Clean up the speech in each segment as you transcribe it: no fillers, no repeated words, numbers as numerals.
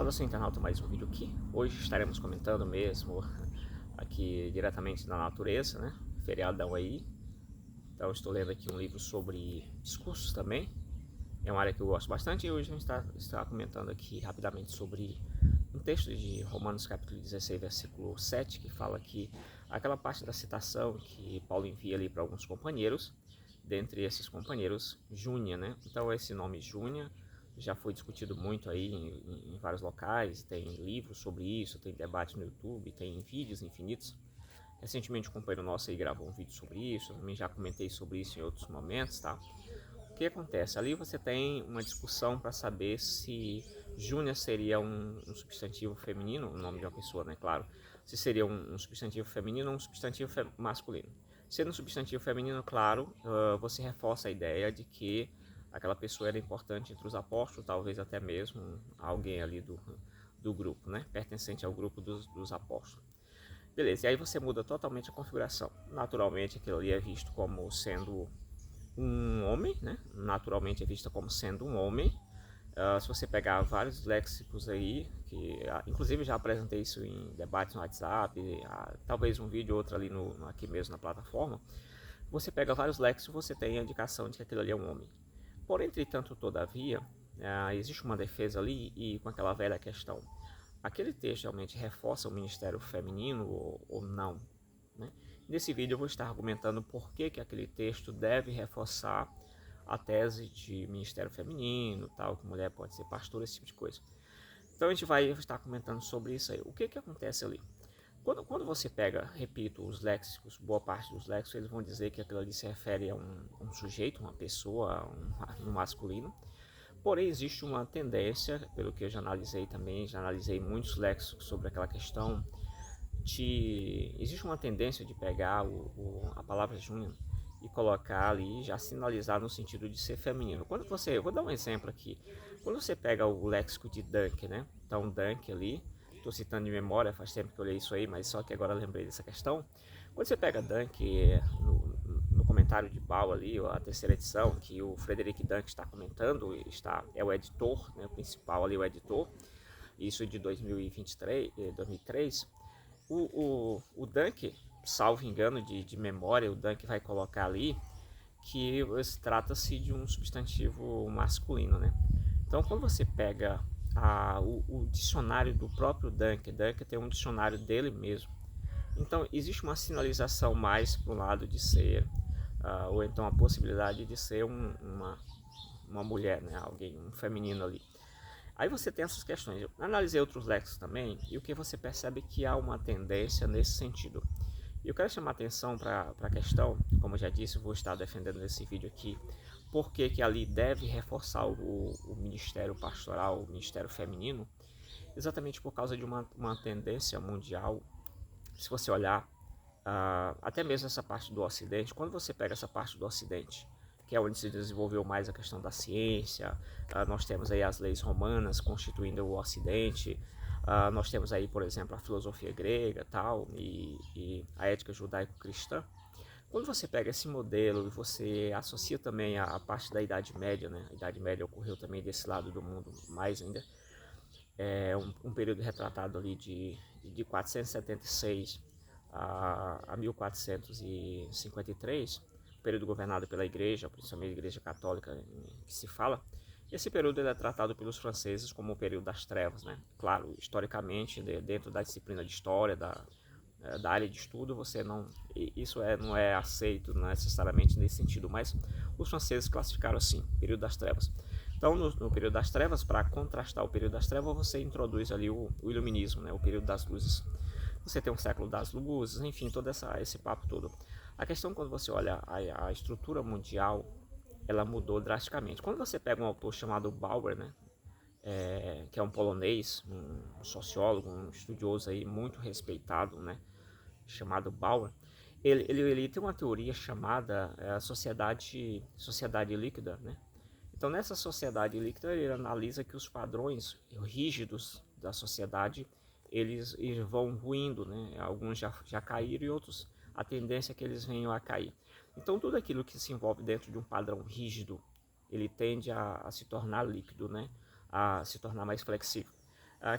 Saudação internauta, mais um vídeo aqui. Hoje estaremos comentando mesmo aqui diretamente da natureza, né? Feriadão aí. Então estou lendo aqui um livro sobre discursos também. É uma área que eu gosto bastante e hoje a gente está comentando aqui rapidamente sobre um texto de Romanos capítulo 16, versículo 7, que fala que aquela parte da citação que Paulo envia ali para alguns companheiros, dentre esses companheiros, Júnia, né? Então esse nome Júnia já foi discutido muito aí em vários locais, tem livros sobre isso, tem debate no YouTube, tem vídeos infinitos. Recentemente um companheiro nosso aí gravou um vídeo sobre isso, eu também já comentei sobre isso em outros momentos, tá? O que acontece? Ali você tem uma discussão para saber se Júnior seria um substantivo feminino, o nome de uma pessoa, né? Claro. Se seria um substantivo feminino ou um substantivo masculino. Sendo um substantivo feminino, claro, você reforça a ideia de que aquela pessoa era importante entre os apóstolos, talvez até mesmo alguém ali do grupo, né? Pertencente ao grupo dos apóstolos. Beleza, e aí você muda totalmente a configuração. Naturalmente, aquilo ali é visto como sendo um homem, né? Naturalmente é vista como sendo um homem. Se você pegar vários léxicos aí, que inclusive já apresentei isso em debates no WhatsApp, talvez um vídeo ou outro ali aqui mesmo na plataforma, você pega vários léxicos, você tem a indicação de que aquilo ali é um homem. Porém, entretanto, todavia, existe uma defesa ali e com aquela velha questão, aquele texto realmente reforça o ministério feminino ou não? Né? Nesse vídeo eu vou estar argumentando por que aquele texto deve reforçar a tese de ministério feminino, tal, que mulher pode ser pastora, esse tipo de coisa. Então a gente vai estar comentando sobre isso aí. O que acontece ali? Quando você pega, repito, os léxicos, boa parte dos léxicos, eles vão dizer que aquilo ali se refere a um sujeito, uma pessoa, um masculino. Porém, existe uma tendência, pelo que eu já analisei também, já analisei muitos léxicos sobre aquela questão, existe uma tendência de pegar a palavra júnior e colocar ali, já sinalizar no sentido de ser feminino. Eu vou dar um exemplo aqui. Quando você pega o léxico de Dunk, né? Então, Dunk ali, estou citando de memória, faz tempo que eu olhei isso aí, mas só que agora eu lembrei dessa questão. Quando você pega Dunk no comentário de Bauer ali, a terceira edição, que o Frederic Dunk está comentando, é o editor, né, o principal ali, o editor, isso de 2003, o Dunk, salvo engano de memória, o Dunk vai colocar ali que trata-se de um substantivo masculino, né? Então, quando você pega o dicionário do próprio Dunk tem um dicionário dele mesmo. Então, existe uma sinalização mais para o lado de ser, ou então a possibilidade de ser uma mulher, né? Alguém, um feminino ali. Aí você tem essas questões. Eu analisei outros léxicos também e o que você percebe é que há uma tendência nesse sentido. E eu quero chamar a atenção para a questão, como eu já disse, eu vou estar defendendo nesse vídeo aqui, por que ali deve reforçar o ministério pastoral, o ministério feminino, exatamente por causa de uma tendência mundial. Se você olhar, até mesmo essa parte do Ocidente, quando você pega essa parte do Ocidente, que é onde se desenvolveu mais a questão da ciência, nós temos aí as leis romanas constituindo o Ocidente, nós temos aí, por exemplo, a filosofia grega tal, e a ética judaico-cristã. Quando você pega esse modelo e você associa também a parte da Idade Média, né? A Idade Média ocorreu também desse lado do mundo mais ainda, um período retratado ali de 476 a 1453, período governado pela igreja, principalmente a igreja católica que se fala. Esse período ele é tratado pelos franceses como o período das trevas, né? Claro, historicamente, dentro da disciplina de história, da área de estudo, não é aceito necessariamente nesse sentido, mas os franceses classificaram assim, período das trevas. Então, no período das trevas, para contrastar o período das trevas, você introduz ali o iluminismo, né, o período das luzes. Você tem um século das luzes, enfim, todo esse papo todo. A questão, quando você olha a estrutura mundial, ela mudou drasticamente. Quando você pega um autor chamado Bauer, né, que é um polonês, um sociólogo, um estudioso aí muito respeitado, né, chamado Bauer, ele tem uma teoria chamada sociedade líquida, né? Então, nessa sociedade líquida, ele analisa que os padrões rígidos da sociedade eles vão ruindo, né? Alguns já caíram e outros a tendência é que eles venham a cair. Então, tudo aquilo que se envolve dentro de um padrão rígido, ele tende a se tornar líquido, né? A se tornar mais flexível.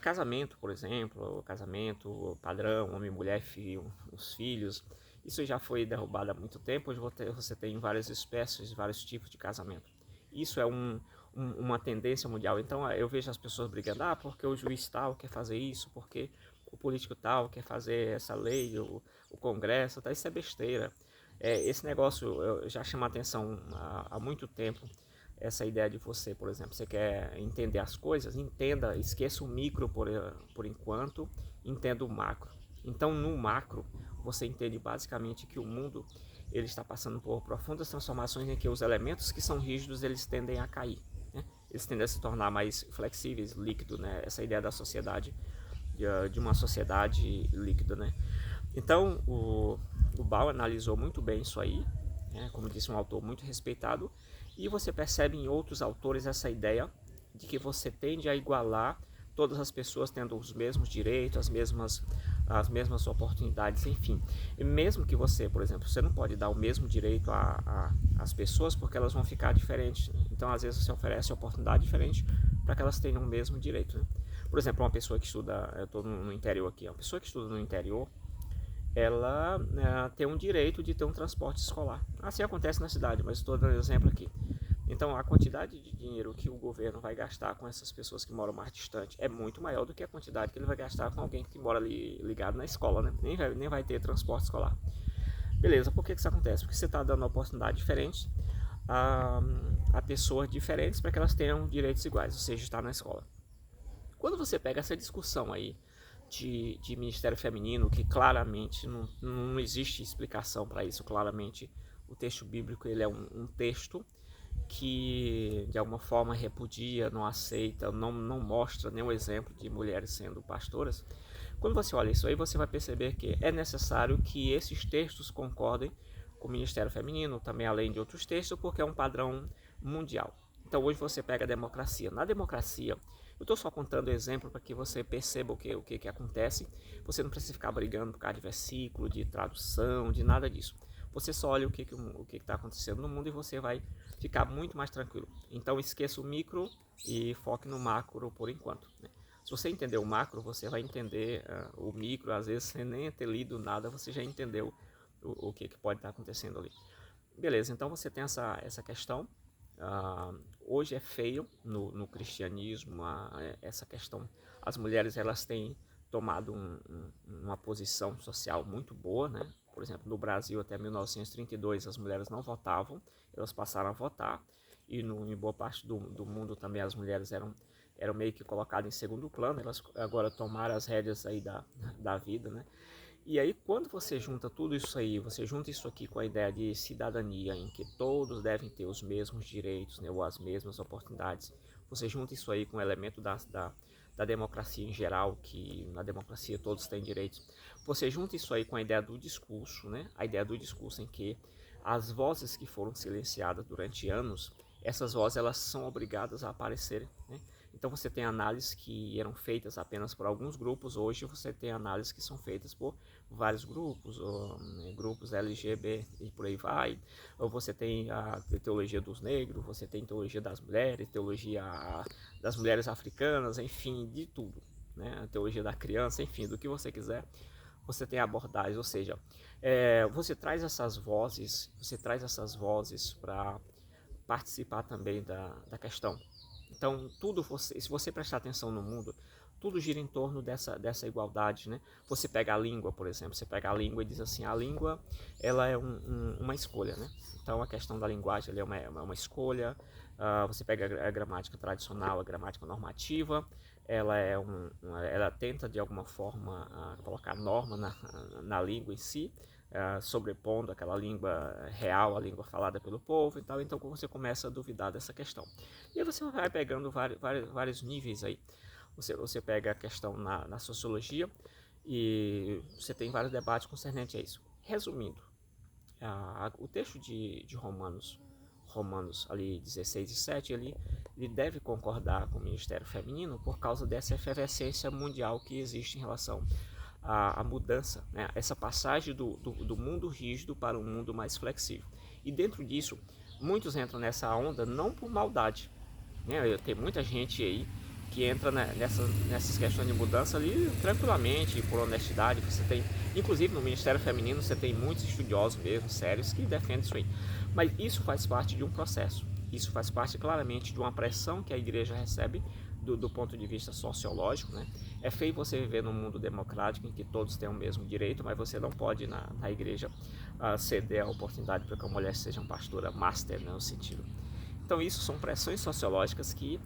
Casamento, por exemplo, casamento padrão, homem, mulher, filho, os filhos, isso já foi derrubado há muito tempo. Hoje você tem várias espécies, vários tipos de casamento. Isso é uma tendência mundial. Então eu vejo as pessoas brigando, porque o juiz tal quer fazer isso, porque o político tal quer fazer essa lei, o Congresso, tá? Isso é besteira. Esse negócio eu já chama a atenção há muito tempo. Essa ideia de você, por exemplo, você quer entender as coisas, entenda, esqueça o micro por enquanto, entenda o macro. Então, no macro, você entende basicamente que o mundo ele está passando por profundas transformações em que os elementos que são rígidos eles tendem a cair, né? Eles tendem a se tornar mais flexíveis, líquidos, né? Essa ideia da sociedade, de uma sociedade líquida, né? Então, o Bauer analisou muito bem isso aí, né? Como disse, um autor muito respeitado, e você percebe em outros autores essa ideia de que você tende a igualar todas as pessoas tendo os mesmos direitos, as mesmas oportunidades, enfim. E mesmo que você, por exemplo, você não pode dar o mesmo direito às pessoas porque elas vão ficar diferentes. Então, às vezes, você oferece oportunidade diferente para que elas tenham o mesmo direito, né? Por exemplo, uma pessoa que estuda, eu estou no interior aqui, uma pessoa que estuda no interior, ela tem um direito de ter um transporte escolar. Assim acontece na cidade, mas estou dando exemplo aqui. Então, a quantidade de dinheiro que o governo vai gastar com essas pessoas que moram mais distante é muito maior do que a quantidade que ele vai gastar com alguém que mora ali ligado na escola, né? Nem vai ter transporte escolar. Beleza, por que isso acontece? Porque você está dando oportunidade diferente a pessoas diferentes para que elas tenham direitos iguais, ou seja, estar na escola. Quando você pega essa discussão aí de Ministério Feminino, que claramente não existe explicação para isso, claramente o texto bíblico ele é um texto que de alguma forma repudia, não aceita, não mostra nenhum exemplo de mulheres sendo pastoras. Quando você olha isso aí, você vai perceber que é necessário que esses textos concordem com o Ministério Feminino, também além de outros textos, porque é um padrão mundial. Então hoje você pega a democracia. Na democracia, eu estou só contando exemplo para que você perceba o que acontece. Você não precisa ficar brigando por causa de versículo, de tradução, de nada disso. Você só olha o que está acontecendo no mundo e você vai ficar muito mais tranquilo. Então esqueça o micro e foque no macro por enquanto, né? Se você entender o macro, você vai entender o micro. Às vezes, sem nem ter lido nada, você já entendeu o que pode estar acontecendo ali. Beleza, então você tem essa questão. Hoje é feio no cristianismo essa questão. As mulheres elas têm tomado uma posição social muito boa, né? Por exemplo, no Brasil até 1932 as mulheres não votavam, elas passaram a votar, e em boa parte do mundo também as mulheres eram meio que colocadas em segundo plano. Elas agora tomaram as rédeas aí da vida, né? E aí, quando você junta tudo isso aí, você junta isso aqui com a ideia de cidadania, em que todos devem ter os mesmos direitos, né, ou as mesmas oportunidades, você junta isso aí com o elemento da democracia em geral, que na democracia todos têm direitos, você junta isso aí com a ideia do discurso, né, a ideia do discurso em que as vozes que foram silenciadas durante anos, essas vozes elas são obrigadas a aparecer, né? Então você tem análises que eram feitas apenas por alguns grupos, hoje você tem análises que são feitas por vários grupos, grupos LGBT e por aí vai. Ou você tem a teologia dos negros, você tem teologia das mulheres, teologia das mulheres africanas, enfim, de tudo, né? A teologia da criança, enfim, do que você quiser. Você tem abordagens, ou seja, você traz essas vozes para participar também da questão. Então, se você prestar atenção no mundo, tudo gira em torno dessa igualdade, né? Você pega a língua, por exemplo, você pega a língua e diz assim, a língua ela é uma escolha, né? Então, a questão da linguagem ela é uma escolha. Você pega a gramática tradicional, a gramática normativa, ela tenta de alguma forma colocar norma na língua em si, sobrepondo aquela língua real, a língua falada pelo povo e tal. Então você começa a duvidar dessa questão. E aí você vai pegando vários níveis aí. Você pega a questão na sociologia e você tem vários debates concernentes a isso. Resumindo, o texto de Romanos ali 16 e 7, ele deve concordar com o Ministério Feminino por causa dessa efervescência mundial que existe em relação à mudança, né? Essa passagem do mundo rígido para um mundo mais flexível. E dentro disso, muitos entram nessa onda não por maldade, né? Tem muita gente aí que entra nessas questões de mudança ali tranquilamente, por honestidade. Você tem, inclusive no Ministério Feminino, você tem muitos estudiosos mesmo, sérios, que defendem isso aí. Mas isso faz parte de um processo. Isso faz parte claramente de uma pressão que a igreja recebe do ponto de vista sociológico, né? É feio você viver num mundo democrático em que todos têm o mesmo direito, mas você não pode na igreja ceder a oportunidade para que a mulher seja uma pastora master, né, no sentido. Então isso são pressões sociológicas que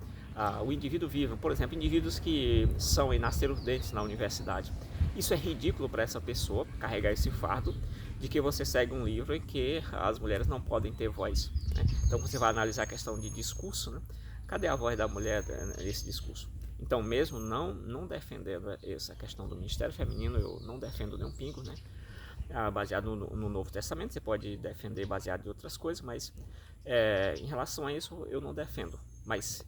o indivíduo vive. Por exemplo, indivíduos que são e nasceram dentes na universidade. Isso é ridículo para essa pessoa carregar esse fardo de que você segue um livro em que as mulheres não podem ter voz, né? Então você vai analisar a questão de discurso, né? Cadê a voz da mulher nesse discurso? Então, mesmo não defendendo essa questão do Ministério Feminino, eu não defendo nenhum pingo, né? Baseado no Novo Testamento, você pode defender baseado em outras coisas, mas em relação a isso eu não defendo. Mas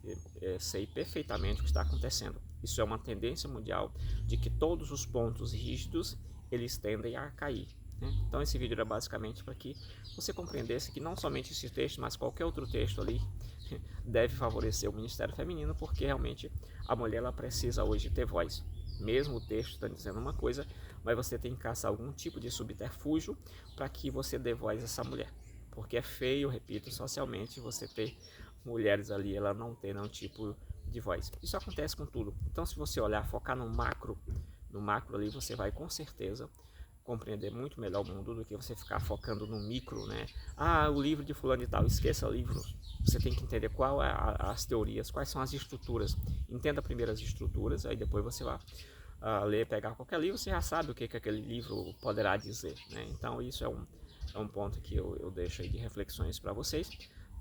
sei perfeitamente o que está acontecendo. Isso é uma tendência mundial de que todos os pontos rígidos eles tendem a cair, né? Então esse vídeo era basicamente para que você compreendesse que não somente esse texto, mas qualquer outro texto ali deve favorecer o Ministério Feminino, porque realmente a mulher ela precisa hoje ter voz. Mesmo o texto está dizendo uma coisa, mas você tem que caçar algum tipo de subterfúgio para que você dê voz a essa mulher. Porque é feio, repito, socialmente, você ter mulheres ali, ela não ter nenhum tipo de voz. Isso acontece com tudo. Então, se você olhar, focar no macro ali, você vai com certeza compreender muito melhor o mundo do que você ficar focando no micro, né? O livro de fulano e tal, esqueça livros. Você tem que entender qual é as teorias, quais são as estruturas. Entenda primeiro as estruturas, aí depois você vai ler, pegar qualquer livro, você já sabe o que aquele livro poderá dizer, né? Então isso é um ponto que eu deixo aí de reflexões para vocês,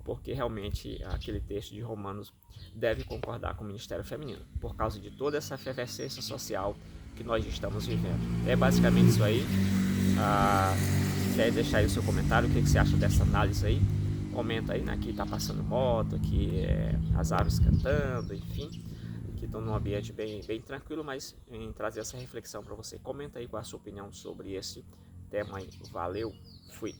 porque realmente aquele texto de Romanos deve concordar com o Ministério Feminino, por causa de toda essa efervescência social que nós estamos vivendo. É basicamente isso aí. Quer deixar aí o seu comentário, o que você acha dessa análise aí? Comenta aí, né? Aqui tá passando moto, aqui as aves cantando, enfim. Aqui estão num ambiente bem tranquilo, mas em trazer essa reflexão para você. Comenta aí qual é a sua opinião sobre esse tema aí. Valeu, fui!